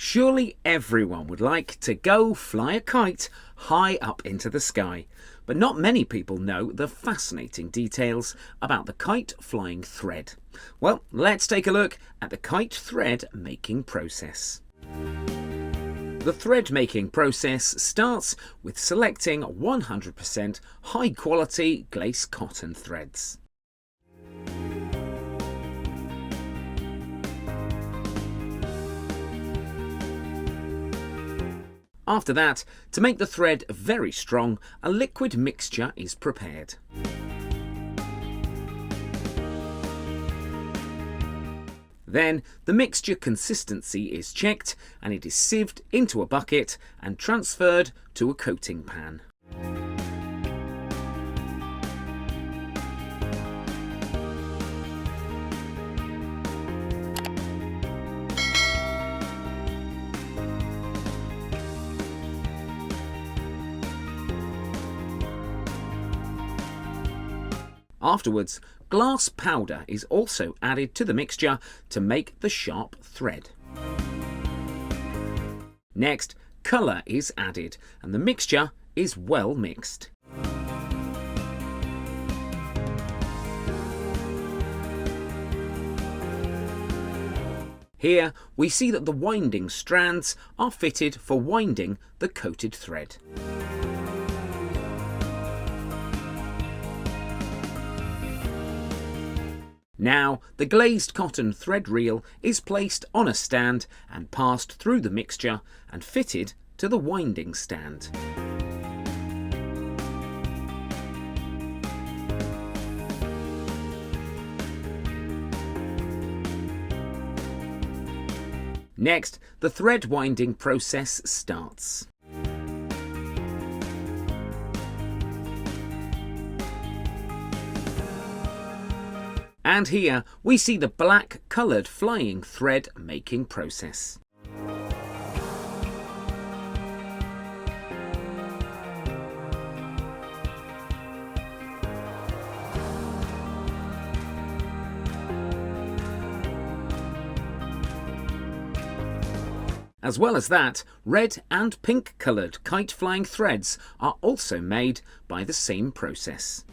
Surely everyone would like to go fly a kite high up into the sky, but not many people know the fascinating details about the kite flying thread. Well, let's take a look at the kite thread making process. The thread making process starts with selecting 100% high quality glace cotton threads. After that, to make the thread very strong, a liquid mixture is prepared. Then the mixture consistency is checked and it is sieved into a bucket and transferred to a coating pan. Afterwards, glass powder is also added to the mixture to make the sharp thread. Next, colour is added and the mixture is well mixed. Here we see that the winding strands are fitted for winding the coated thread. Now, the glazed cotton thread reel is placed on a stand and passed through the mixture and fitted to the winding stand. Next, the thread winding process starts. And here we see the black coloured flying thread making process. As well as that, red and pink coloured kite flying threads are also made by the same process.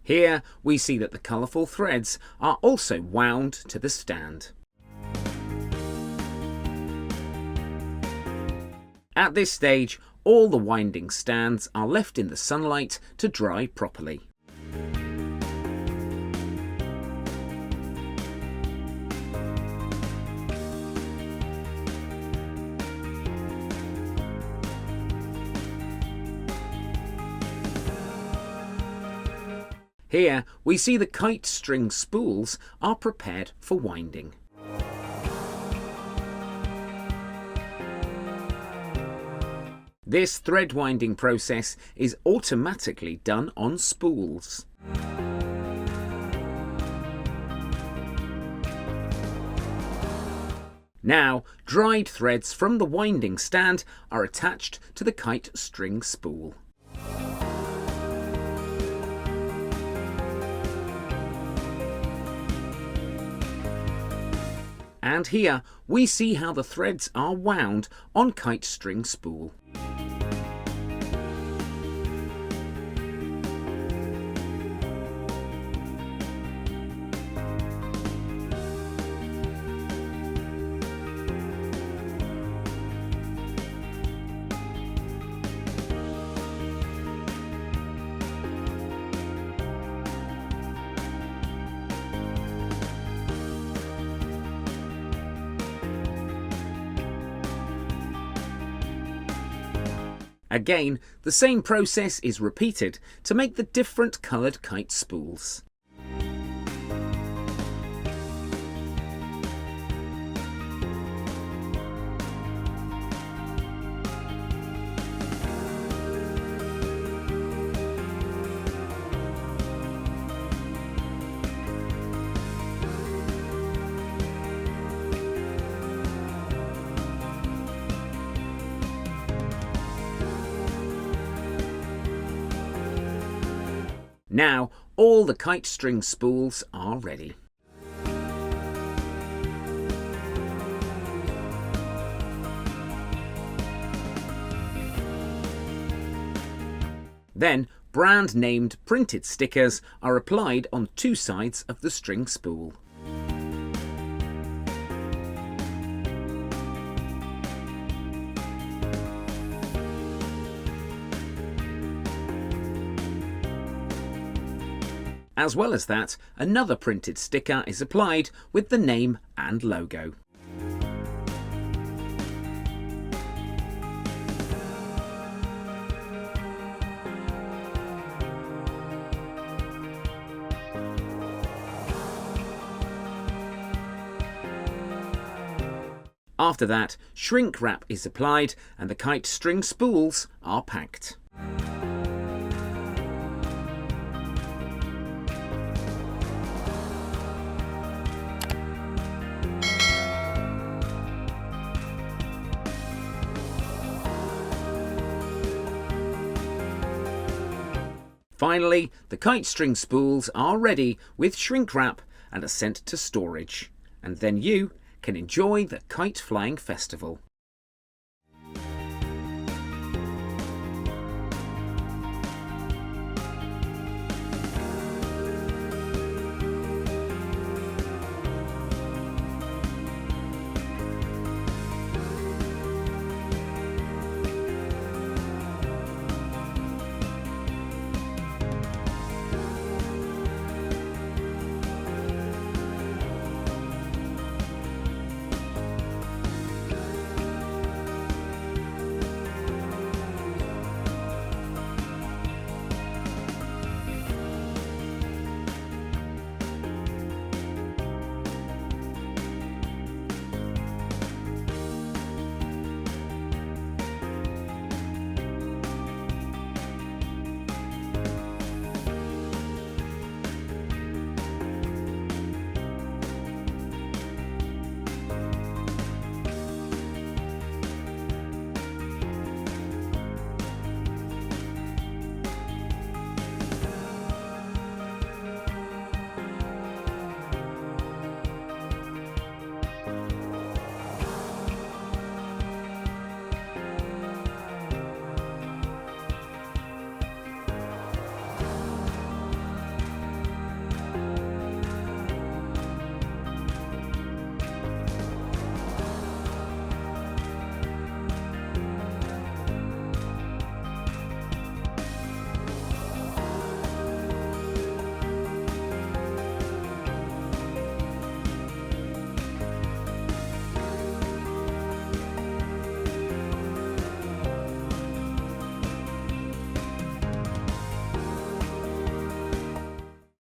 Here we see that the colourful threads are also wound to the stand. At this stage, all the winding stands are left in the sunlight to dry properly. Here we see the kite string spools are prepared for winding. This thread winding process is automatically done on spools. Now, dried threads from the winding stand are attached to the kite string spool. And here we see how the threads are wound on kite string spool. Again, the same process is repeated to make the different coloured kite spools. Now all the kite string spools are ready. Then brand-named printed stickers are applied on two sides of the string spool. As well as that, another printed sticker is applied with the name and logo. After that, shrink wrap is applied and the kite string spools are packed. Finally, the kite string spools are ready with shrink wrap and are sent to storage. And then you can enjoy the kite flying festival.